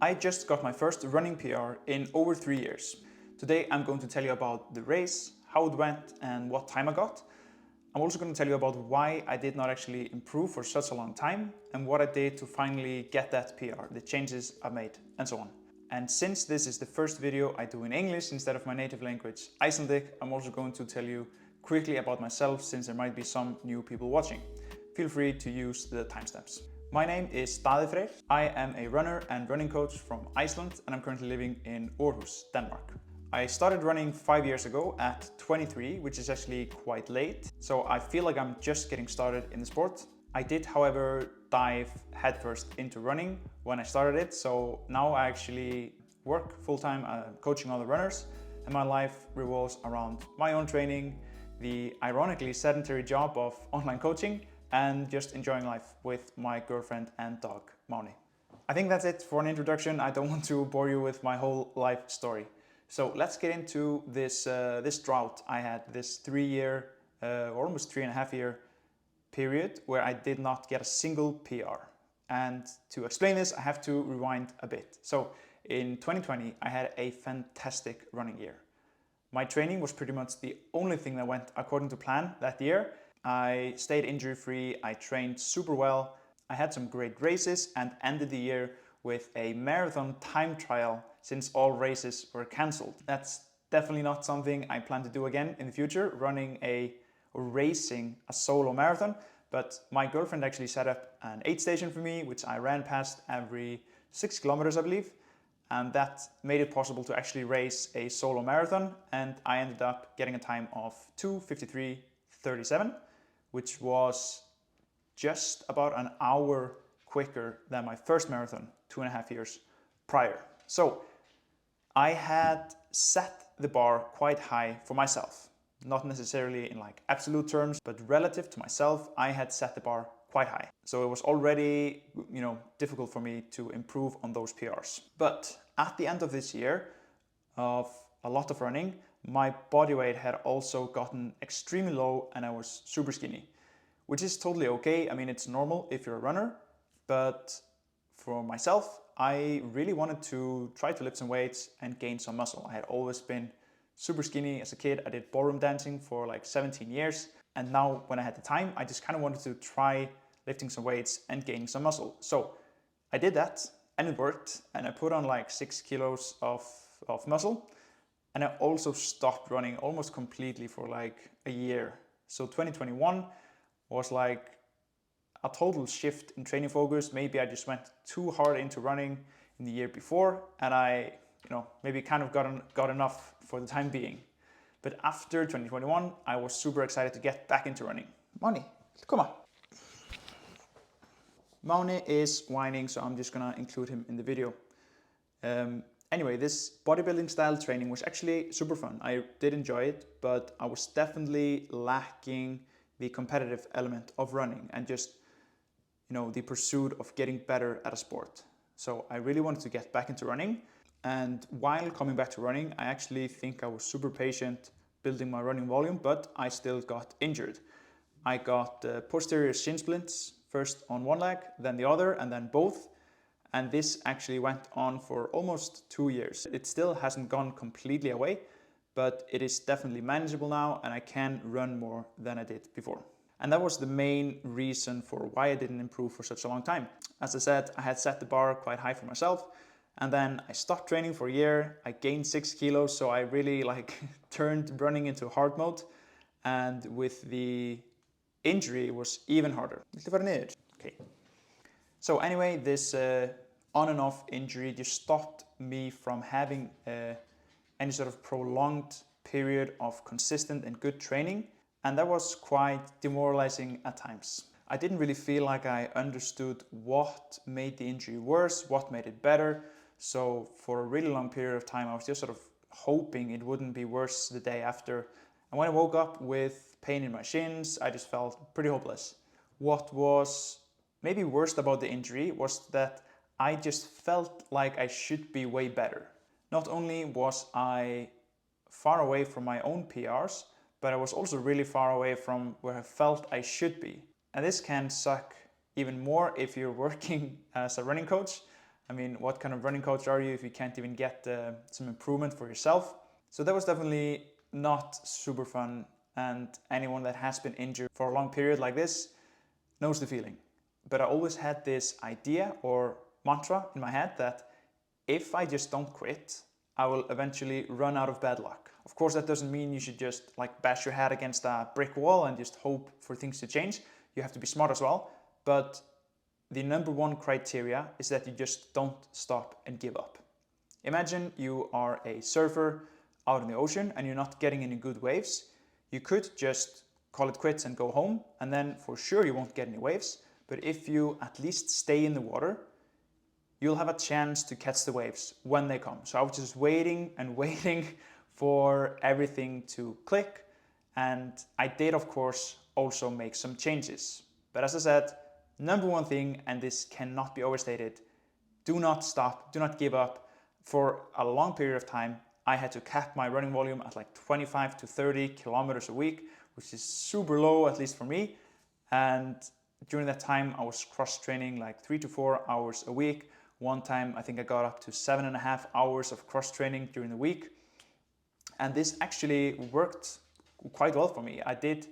I just got my first running PR in over 3 years. Today I'm going to tell you about the race, how it went and what time I got. I'm also going to tell you about why I did not actually improve for such a long time and what I did to finally get that PR, the changes I made and so on. And since this is the first video I do in English instead of my native language, Icelandic, I'm also going to tell you quickly about myself since there might be some new people watching. Feel free to use the timestamps. My name is Daði Freyr. I am a runner and running coach from Iceland and I'm currently living in Aarhus, Denmark. I started running 5 years ago at 23, which is actually quite late, so I feel like I'm just getting started in the sport. I did, however, dive headfirst into running when I started it, so now I actually work full-time coaching other runners, and my life revolves around my own training, the ironically sedentary job of online coaching, and just enjoying life with my girlfriend and dog, Máni. I think that's it for an introduction. I don't want to bore you with my whole life story. So let's get into this drought I had, this 3 year, or almost 3.5 year period where I did not get a single PR. And to explain this, I have to rewind a bit. So in 2020, I had a fantastic running year. My training was pretty much the only thing that went according to plan that year. I stayed injury-free, I trained super well, I had some great races and ended the year with a marathon time trial since all races were cancelled. That's definitely not something I plan to do again in the future, racing a solo marathon, but my girlfriend actually set up an aid station for me, which I ran past every 6 kilometers, I believe, and that made it possible to actually race a solo marathon, and I ended up getting a time of 2:53:37, which was just about an hour quicker than my first marathon 2.5 years prior. So I had set the bar quite high for myself, not necessarily in like absolute terms, but relative to myself, I had set the bar quite high. So it was already, difficult for me to improve on those PRs. But at the end of this year of a lot of running, my body weight had also gotten extremely low and I was super skinny, which is totally okay. I mean, it's normal if you're a runner, but for myself, I really wanted to try to lift some weights and gain some muscle. I had always been super skinny as a kid. I did ballroom dancing for like 17 years. And now when I had the time, I just kind of wanted to try lifting some weights and gaining some muscle. So I did that and it worked. And I put on like 6 kilos of muscle. And I also stopped running almost completely for like a year. So 2021 was like a total shift in training focus. Maybe I just went too hard into running in the year before and I, maybe kind of got enough for the time being. But after 2021, I was super excited to get back into running. Máni, come on. Máni is whining, so I'm just gonna include him in the video. Anyway, this bodybuilding style training was actually super fun. I did enjoy it, but I was definitely lacking the competitive element of running and just, the pursuit of getting better at a sport. So I really wanted to get back into running. And while coming back to running, I actually think I was super patient building my running volume, but I still got injured. I got posterior shin splints, first on one leg, then the other, and then both. And this actually went on for almost 2 years. It still hasn't gone completely away, but it is definitely manageable now and I can run more than I did before. And that was the main reason for why I didn't improve for such a long time. As I said, I had set the bar quite high for myself and then I stopped training for a year. I gained 6 kilos, so I really turned running into hard mode. And with the injury, it was even harder. Okay. So anyway, this on and off injury just stopped me from having any sort of prolonged period of consistent and good training. And that was quite demoralizing at times. I didn't really feel like I understood what made the injury worse, what made it better. So for a really long period of time, I was just sort of hoping it wouldn't be worse the day after. And when I woke up with pain in my shins, I just felt pretty hopeless. What was maybe worst about the injury was that I just felt like I should be way better. Not only was I far away from my own PRs, but I was also really far away from where I felt I should be. And this can suck even more if you're working as a running coach. I mean, what kind of running coach are you if you can't even get some improvement for yourself? So that was definitely not super fun, and anyone that has been injured for a long period like this knows the feeling. But I always had this idea or mantra in my head that if I just don't quit, I will eventually run out of bad luck. Of course, that doesn't mean you should just like bash your head against a brick wall and just hope for things to change. You have to be smart as well. But the number one criteria is that you just don't stop and give up. Imagine you are a surfer out in the ocean and you're not getting any good waves. You could just call it quits and go home, and then for sure you won't get any waves. But if you at least stay in the water, you'll have a chance to catch the waves when they come. So I was just waiting and waiting for everything to click. And I did, of course, also make some changes. But as I said, number one thing, and this cannot be overstated, do not stop, do not give up. For a long period of time, I had to cap my running volume at like 25 to 30 kilometers a week, which is super low, at least for me. And during that time, I was cross-training like 3 to 4 hours a week. One time, I think I got up to 7.5 hours of cross-training during the week. And this actually worked quite well for me. I did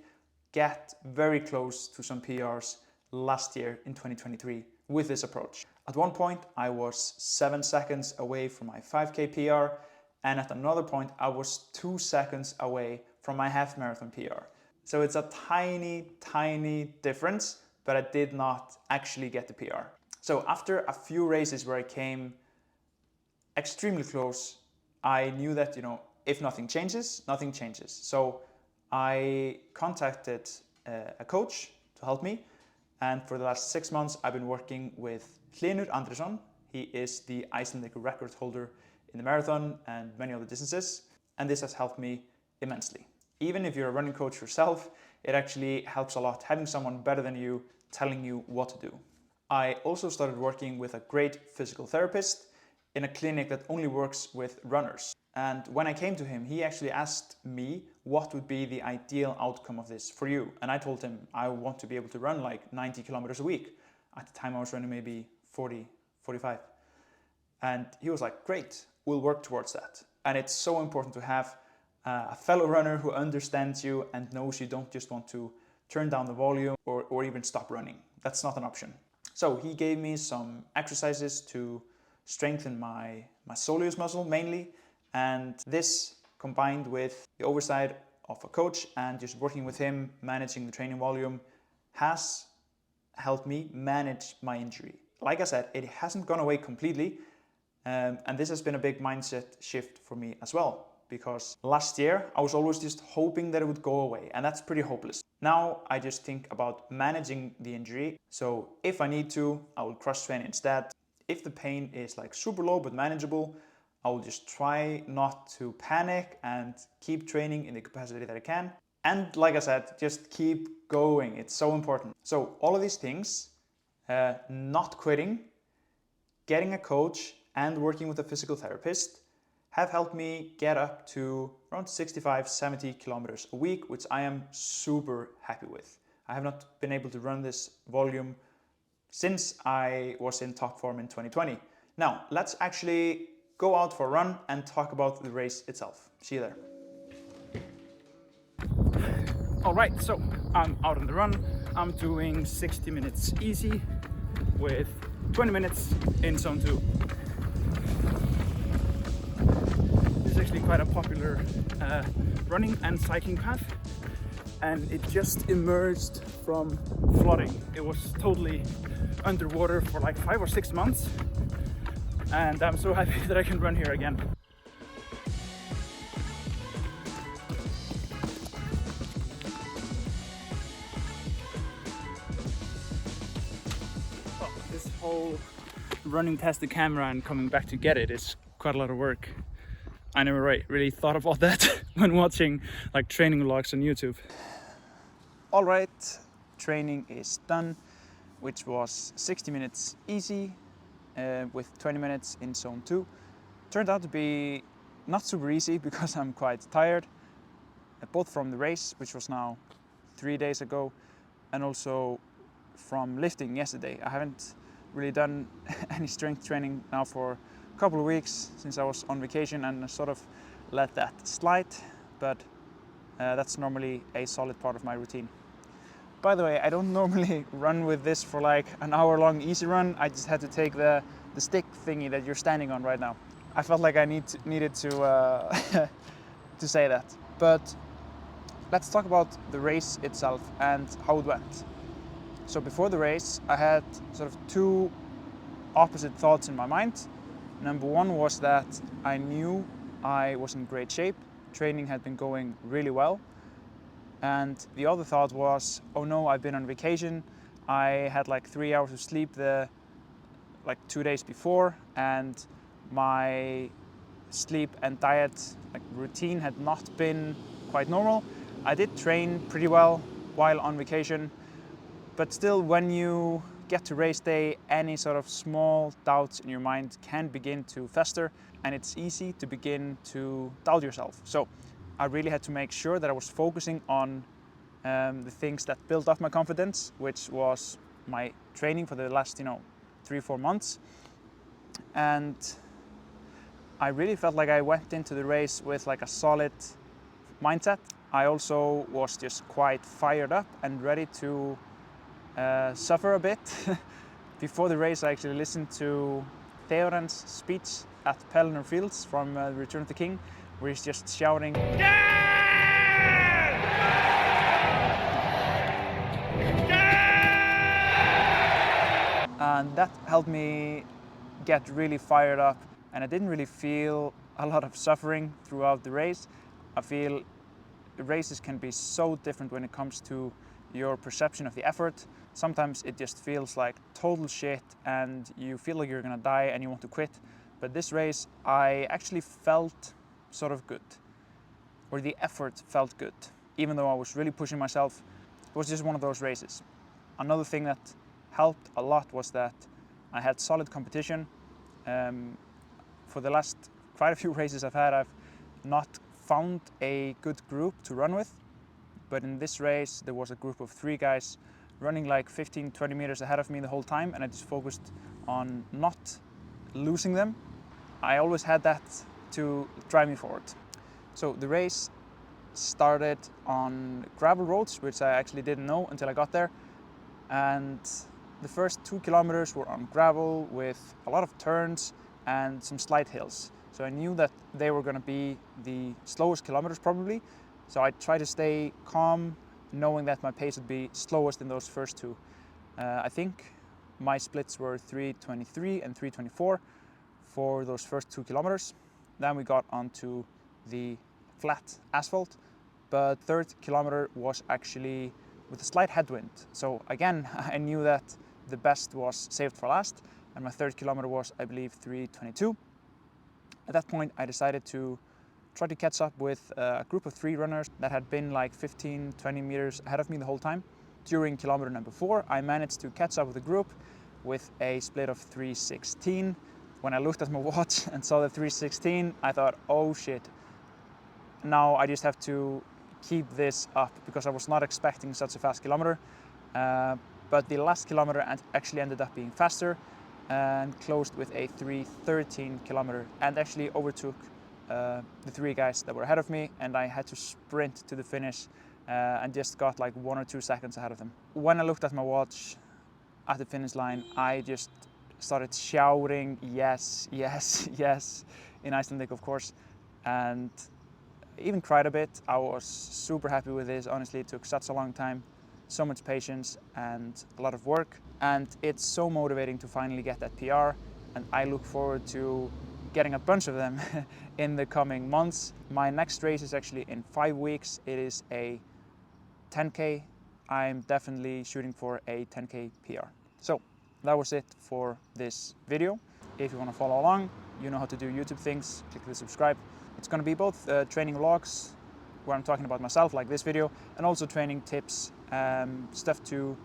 get very close to some PRs last year in 2023 with this approach. At one point, I was 7 seconds away from my 5K PR, and at another point, I was 2 seconds away from my half marathon PR. So it's a tiny, tiny difference, but I did not actually get the PR. So after a few races where I came extremely close, I knew that, if nothing changes, nothing changes. So I contacted a coach to help me. And for the last 6 months, I've been working with Hlynur Andrésson. He is the Icelandic record holder in the marathon and many other distances. And this has helped me immensely. Even if you're a running coach yourself, it actually helps a lot having someone better than you telling you what to do. I also started working with a great physical therapist in a clinic that only works with runners. And when I came to him, he actually asked me what would be the ideal outcome of this for you. And I told him I want to be able to run like 90 kilometers a week. At the time I was running maybe 40, 45. And he was like, great, we'll work towards that. And it's so important to have a fellow runner who understands you and knows you don't just want to turn down the volume or even stop running. That's not an option. So he gave me some exercises to strengthen my soleus muscle mainly. And this combined with the oversight of a coach and just working with him, managing the training volume, has helped me manage my injury. Like I said, it hasn't gone away completely. And this has been a big mindset shift for me as well. Because last year, I was always just hoping that it would go away. And that's pretty hopeless. Now, I just think about managing the injury. So if I need to, I will cross-train instead. If the pain is like super low but manageable, I will just try not to panic and keep training in the capacity that I can. And like I said, just keep going. It's so important. So all of these things, not quitting, getting a coach, and working with a physical therapist have helped me get up to around 65, 70 kilometers a week, which I am super happy with. I have not been able to run this volume since I was in top form in 2020. Now, let's actually go out for a run and talk about the race itself. See you there. All right, so I'm out on the run. I'm doing 60 minutes easy with 20 minutes in zone 2. This is actually quite a popular running and cycling path, and it just emerged from flooding. It was totally underwater for like 5 or 6 months, and I'm so happy that I can run here again. This whole running past the camera and coming back to get it is quite a lot of work. I never really thought about that when watching like training vlogs on YouTube. All right, training is done, which was 60 minutes easy with 20 minutes in zone 2. Turned out to be not super easy because I'm quite tired, both from the race, which was now 3 days ago, and also from lifting yesterday. I haven't really done any strength training now for a couple of weeks since I was on vacation, and I sort of let that slide, but that's normally a solid part of my routine. By the way, I don't normally run with this for like an hour-long easy run. I just had to take the stick thingy that you're standing on right now. I felt like I needed to to say that. But let's talk about the race itself and how it went. So before the race, I had sort of two opposite thoughts in my mind. Number one was that I knew I was in great shape. Training had been going really well. And the other thought was, oh no, I've been on vacation. I had like 3 hours of sleep like 2 days before, and my sleep and diet routine had not been quite normal. I did train pretty well while on vacation, but still, when you get to race day, any sort of small doubts in your mind can begin to fester, and it's easy to begin to doubt yourself. So I really had to make sure that I was focusing on the things that built up my confidence, which was my training for the last 3-4 months. And I really felt like I went into the race with like a solid mindset. I also was just quite fired up and ready to suffer a bit. Before the race, I actually listened to Theoren's speech at Pelennor Fields from Return of the King, where he's just shouting, and that helped me get really fired up, and I didn't really feel a lot of suffering throughout the race. I feel races can be so different when it comes to your perception of the effort. Sometimes it just feels like total shit and you feel like you're gonna die and you want to quit. But this race, I actually felt sort of good, or the effort felt good. Even though I was really pushing myself, it was just one of those races. Another thing that helped a lot was that I had solid competition. For the last quite a few races I've not found a good group to run with. But in this race, there was a group of 3 guys running like 15-20 meters ahead of me the whole time, and I just focused on not losing them. I always had that to drive me forward. So the race started on gravel roads, which I actually didn't know until I got there. And the first 2 kilometers were on gravel with a lot of turns and some slight hills. So I knew that they were going to be the slowest kilometers probably. So I tried to stay calm, knowing that my pace would be slowest in those first 2. I think my splits were 3:23 and 3:24 for those first 2 kilometers. Then we got onto the flat asphalt, but 3rd kilometer was actually with a slight headwind. So again, I knew that the best was saved for last, and my 3rd kilometer was, I believe, 3:22. At that point, I decided to try to catch up with a group of 3 runners that had been like 15-20 meters ahead of me the whole time. During kilometer number 4, I managed to catch up with the group with a split of 3:16. When I looked at my watch and saw the 3:16, I thought, oh shit, now I just have to keep this up, because I was not expecting such a fast kilometer. But the last kilometer actually ended up being faster and closed with a 3:13 kilometer, and actually overtook the 3 guys that were ahead of me, and I had to sprint to the finish and just got like 1 or 2 seconds ahead of them. When I looked at my watch at the finish line, I just started shouting yes, yes, yes, in Icelandic of course, and even cried a bit. I was super happy with this. Honestly, it took such a long time, so much patience and a lot of work, and it's so motivating to finally get that PR, and I look forward to getting a bunch of them in the coming months. My next race is actually in 5 weeks. It is a 10K. I'm definitely shooting for a 10K PR. So that was it for this video. If you want to follow along, you know how to do YouTube things, click the subscribe. It's going to be both training vlogs where I'm talking about myself, like this video, and also training tips, stuff to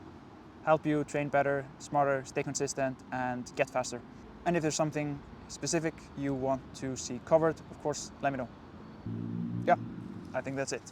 help you train better, smarter, stay consistent, and get faster. And if there's something specific you want to see covered, of course, let me know. Yeah, I think that's it.